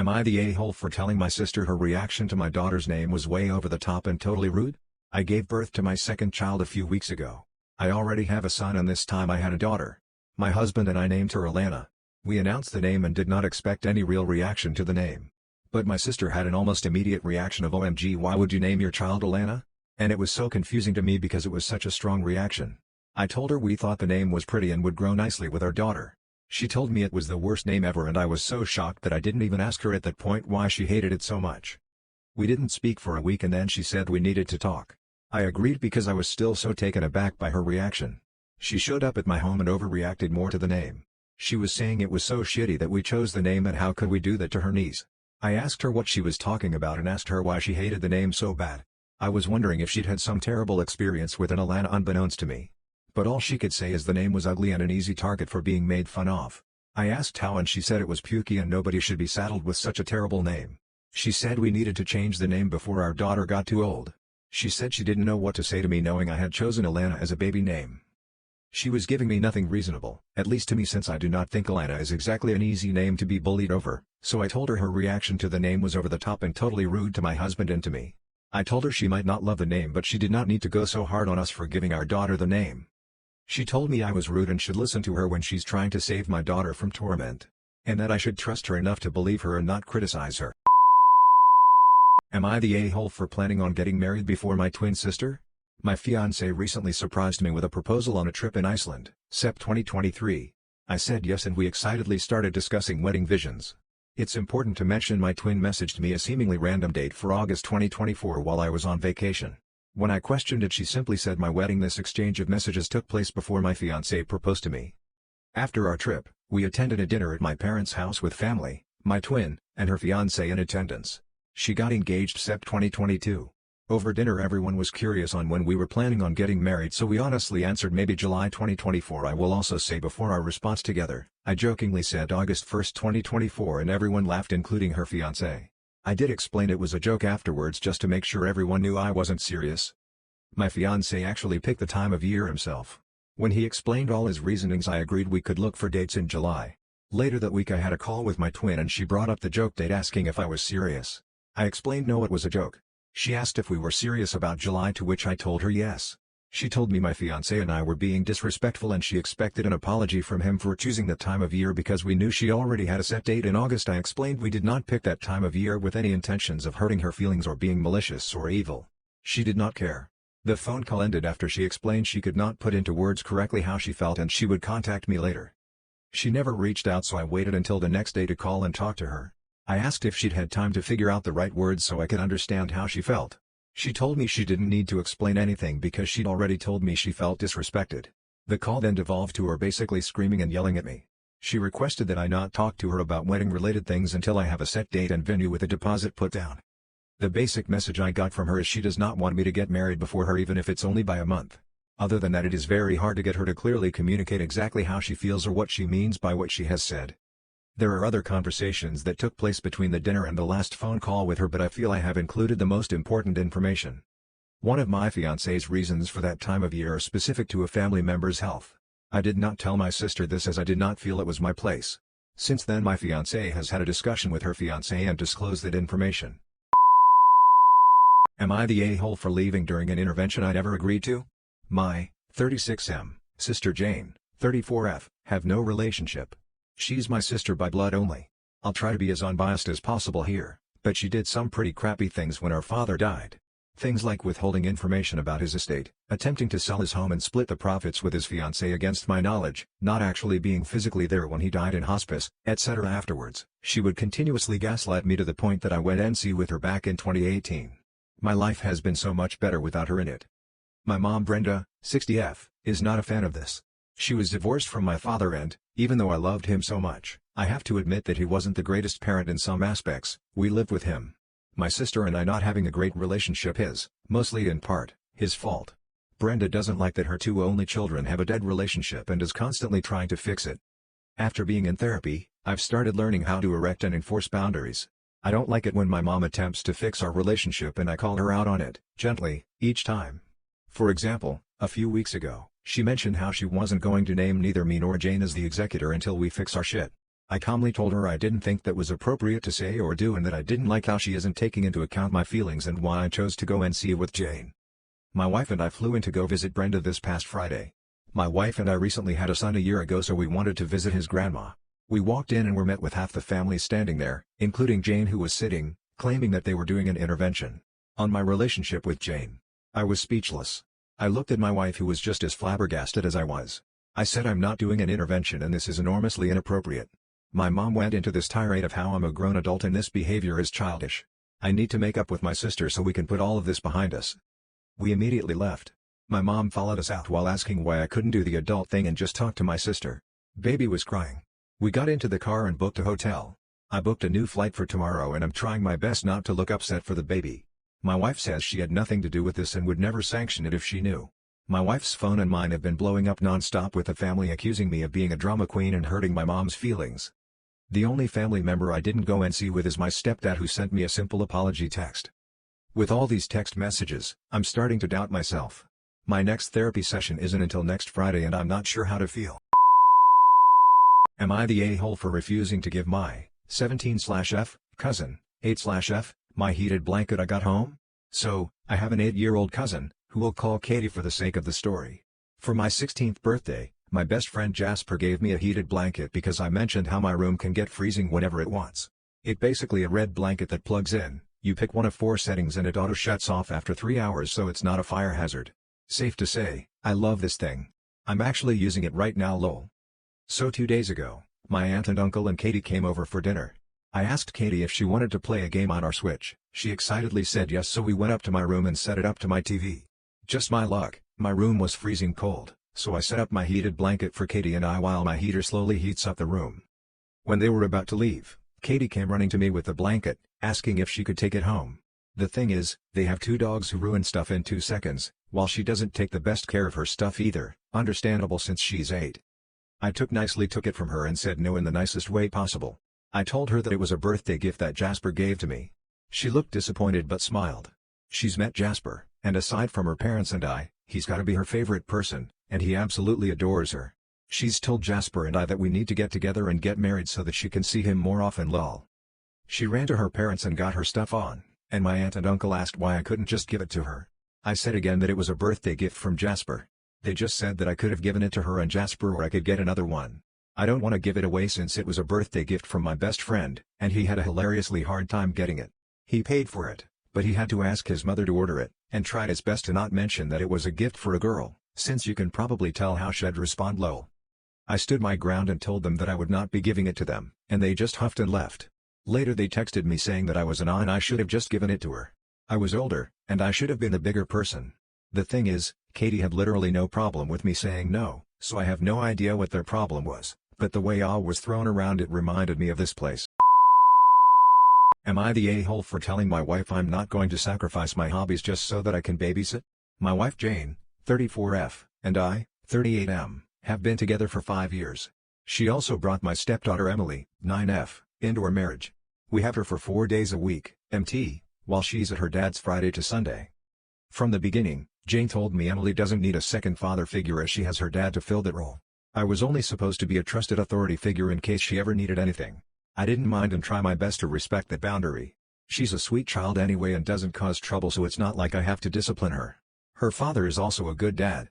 Am I the a-hole for telling my sister her reaction to my daughter's name was way over the top and totally rude? I gave birth to my second child a few weeks ago. I already have a son and this time I had a daughter. My husband and I named her Alana. We announced the name and did not expect any real reaction to the name. But my sister had an almost immediate reaction of OMG, why would you name your child Alana? And it was so confusing to me because it was such a strong reaction. I told her we thought the name was pretty and would grow nicely with our daughter. She told me it was the worst name ever and I was so shocked that I didn't even ask her at that point why she hated it so much. We didn't speak for a week and then she said we needed to talk. I agreed because I was still so taken aback by her reaction. She showed up at my home and overreacted more to the name. She was saying it was so shitty that we chose the name and how could we do that to her niece. I asked her what she was talking about and asked her why she hated the name so bad. I was wondering if she'd had some terrible experience with an Alana unbeknownst to me. But all she could say is the name was ugly and an easy target for being made fun of. I asked how and she said it was pukey and nobody should be saddled with such a terrible name. She said we needed to change the name before our daughter got too old. She said she didn't know what to say to me knowing I had chosen Alana as a baby name. She was giving me nothing reasonable, at least to me, since I do not think Alana is exactly an easy name to be bullied over, so I told her reaction to the name was over the top and totally rude to my husband and to me. I told her she might not love the name but she did not need to go so hard on us for giving our daughter the name. She told me I was rude and should listen to her when she's trying to save my daughter from torment. And that I should trust her enough to believe her and not criticize her. Am I the a-hole for planning on getting married before my twin sister? My fiancé recently surprised me with a proposal on a trip in Iceland, Sept 2023. I said yes and we excitedly started discussing wedding visions. It's important to mention my twin messaged me a seemingly random date for August 2024 while I was on vacation. When I questioned it she simply said my wedding. This exchange of messages took place before my fiancé proposed to me. After our trip, we attended a dinner at my parents' house with family, my twin, and her fiancé in attendance. She got engaged Sept 2022. Over dinner everyone was curious on when we were planning on getting married so we honestly answered maybe July 2024. I will also say before our response together, I jokingly said August 1, 2024 and everyone laughed including her fiancé. I did explain it was a joke afterwards just to make sure everyone knew I wasn't serious. My fiancé actually picked the time of year himself. When he explained all his reasonings I agreed we could look for dates in July. Later that week I had a call with my twin and she brought up the joke date asking if I was serious. I explained no, it was a joke. She asked if we were serious about July, to which I told her yes. She told me my fiancé and I were being disrespectful and she expected an apology from him for choosing that time of year because we knew she already had a set date in August. I explained we did not pick that time of year with any intentions of hurting her feelings or being malicious or evil. She did not care. The phone call ended after she explained she could not put into words correctly how she felt and she would contact me later. She never reached out so I waited until the next day to call and talk to her. I asked if she'd had time to figure out the right words so I could understand how she felt. She told me she didn't need to explain anything because she'd already told me she felt disrespected. The call then devolved to her basically screaming and yelling at me. She requested that I not talk to her about wedding-related things until I have a set date and venue with a deposit put down. The basic message I got from her is she does not want me to get married before her even if it's only by a month. Other than that it is very hard to get her to clearly communicate exactly how she feels or what she means by what she has said. There are other conversations that took place between the dinner and the last phone call with her but I feel I have included the most important information. One of my fiancé's reasons for that time of year are specific to a family member's health. I did not tell my sister this as I did not feel it was my place. Since then my fiancé has had a discussion with her fiancé and disclosed that information. Am I the a-hole for leaving during an intervention I never agreed to? My 36M sister Jane, 34F, have no relationship. She's my sister by blood only. I'll try to be as unbiased as possible here, but she did some pretty crappy things when our father died. Things like withholding information about his estate, attempting to sell his home and split the profits with his fiancée against my knowledge, not actually being physically there when he died in hospice, etc. Afterwards, she would continuously gaslight me to the point that I went NC with her back in 2018. My life has been so much better without her in it. My mom Brenda, 60F, is not a fan of this. She was divorced from my father and, even though I loved him so much, I have to admit that he wasn't the greatest parent in some aspects. We lived with him. My sister and I not having a great relationship is, mostly in part, his fault. Brenda doesn't like that her two only children have a dead relationship and is constantly trying to fix it. After being in therapy, I've started learning how to erect and enforce boundaries. I don't like it when my mom attempts to fix our relationship and I call her out on it, gently, each time. For example, a few weeks ago, she mentioned how she wasn't going to name neither me nor Jane as the executor until we fix our shit. I calmly told her I didn't think that was appropriate to say or do and that I didn't like how she isn't taking into account my feelings and why I chose to go and see it with Jane. My wife and I flew in to go visit Brenda this past Friday. My wife and I recently had a son a year ago, so we wanted to visit his grandma. We walked in and were met with half the family standing there, including Jane, who was sitting, claiming that they were doing an intervention on my relationship with Jane. I was speechless. I looked at my wife, who was just as flabbergasted as I was. I said, I'm not doing an intervention and this is enormously inappropriate. My mom went into this tirade of how I'm a grown adult and this behavior is childish. I need to make up with my sister so we can put all of this behind us. We immediately left. My mom followed us out while asking why I couldn't do the adult thing and just talk to my sister. Baby was crying. We got into the car and booked a hotel. I booked a new flight for tomorrow and I'm trying my best not to look upset for the baby. My wife says she had nothing to do with this and would never sanction it if she knew. My wife's phone and mine have been blowing up non-stop with the family accusing me of being a drama queen and hurting my mom's feelings. The only family member I didn't go and see with is my stepdad, who sent me a simple apology text. With all these text messages, I'm starting to doubt myself. My next therapy session isn't until next Friday and I'm not sure how to feel. Am I the a-hole for refusing to give my 17/F cousin 8/F my heated blanket I got home? So, I have an 8-year-old cousin, who we'll call Katie for the sake of the story. For my 16th birthday, my best friend Jasper gave me a heated blanket because I mentioned how my room can get freezing whenever it wants. It's basically a red blanket that plugs in, you pick one of 4 settings and it auto shuts off after 3 hours, so it's not a fire hazard. Safe to say, I love this thing. I'm actually using it right now, lol. So 2 days ago, my aunt and uncle and Katie came over for dinner. I asked Katie if she wanted to play a game on our Switch. She excitedly said yes, so we went up to my room and set it up to my TV. Just my luck, my room was freezing cold, so I set up my heated blanket for Katie and I while my heater slowly heats up the room. When they were about to leave, Katie came running to me with the blanket, asking if she could take it home. The thing is, they have 2 dogs who ruin stuff in 2 seconds, while she doesn't take the best care of her stuff either, understandable since she's 8. I nicely took it from her and said no in the nicest way possible. I told her that it was a birthday gift that Jasper gave to me. She looked disappointed but smiled. She's met Jasper, and aside from her parents and I, he's gotta be her favorite person, and he absolutely adores her. She's told Jasper and I that we need to get together and get married so that she can see him more often, lol. She ran to her parents and got her stuff on, and my aunt and uncle asked why I couldn't just give it to her. I said again that it was a birthday gift from Jasper. They just said that I could have given it to her and Jasper, or I could get another one. I don't want to give it away since it was a birthday gift from my best friend, and he had a hilariously hard time getting it. He paid for it, but he had to ask his mother to order it, and tried his best to not mention that it was a gift for a girl, since you can probably tell how she'd respond, lol. I stood my ground and told them that I would not be giving it to them, and they just huffed and left. Later they texted me saying that I was an aw and I should have just given it to her. I was older, and I should have been the bigger person. The thing is, Katie had literally no problem with me saying no, so I have no idea what their problem was, but the way aw was thrown around, it reminded me of this place. Am I the a-hole for telling my wife I'm not going to sacrifice my hobbies just so that I can babysit? My wife Jane, 34F, and I, 38M, have been together for 5 years. She also brought my stepdaughter Emily, 9F, into our marriage. We have her for 4 days a week, MT, while she's at her dad's Friday to Sunday. From the beginning, Jane told me Emily doesn't need a second father figure as she has her dad to fill that role. I was only supposed to be a trusted authority figure in case she ever needed anything. I didn't mind and try my best to respect that boundary. She's a sweet child anyway and doesn't cause trouble, so it's not like I have to discipline her. Her father is also a good dad.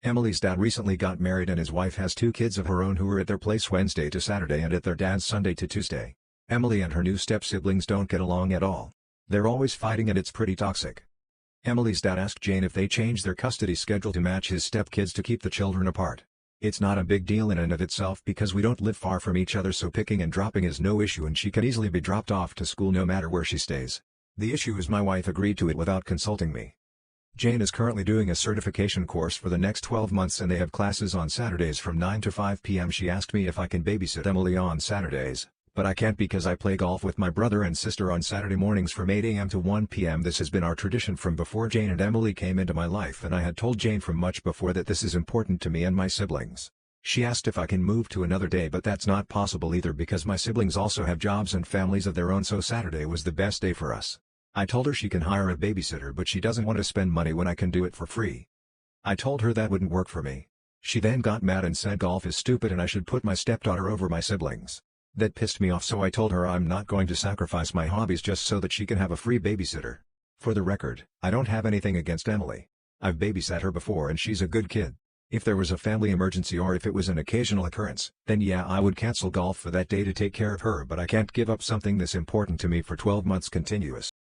Emily's dad recently got married and his wife has 2 kids of her own who are at their place Wednesday to Saturday and at their dad's Sunday to Tuesday. Emily and her new step-siblings don't get along at all. They're always fighting and it's pretty toxic. Emily's dad asked Jane if they change their custody schedule to match his stepkids to keep the children apart. It's not a big deal in and of itself because we don't live far from each other, so picking and dropping is no issue and she can easily be dropped off to school no matter where she stays. The issue is my wife agreed to it without consulting me. Jane is currently doing a certification course for the next 12 months and they have classes on Saturdays from 9 to 5 p.m. She asked me if I can babysit Emily on Saturdays, but I can't because I play golf with my brother and sister on Saturday mornings from 8 a.m. to 1 p.m. This has been our tradition from before Jane and Emily came into my life, and I had told Jane from much before that this is important to me and my siblings. She asked if I can move to another day, but that's not possible either because my siblings also have jobs and families of their own, so Saturday was the best day for us. I told her she can hire a babysitter, but she doesn't want to spend money when I can do it for free. I told her that wouldn't work for me. She then got mad and said golf is stupid and I should put my stepdaughter over my siblings. That pissed me off, so I told her I'm not going to sacrifice my hobbies just so that she can have a free babysitter. For the record, I don't have anything against Emily. I've babysat her before and she's a good kid. If there was a family emergency or if it was an occasional occurrence, then yeah, I would cancel golf for that day to take care of her, but I can't give up something this important to me for 12 months continuous.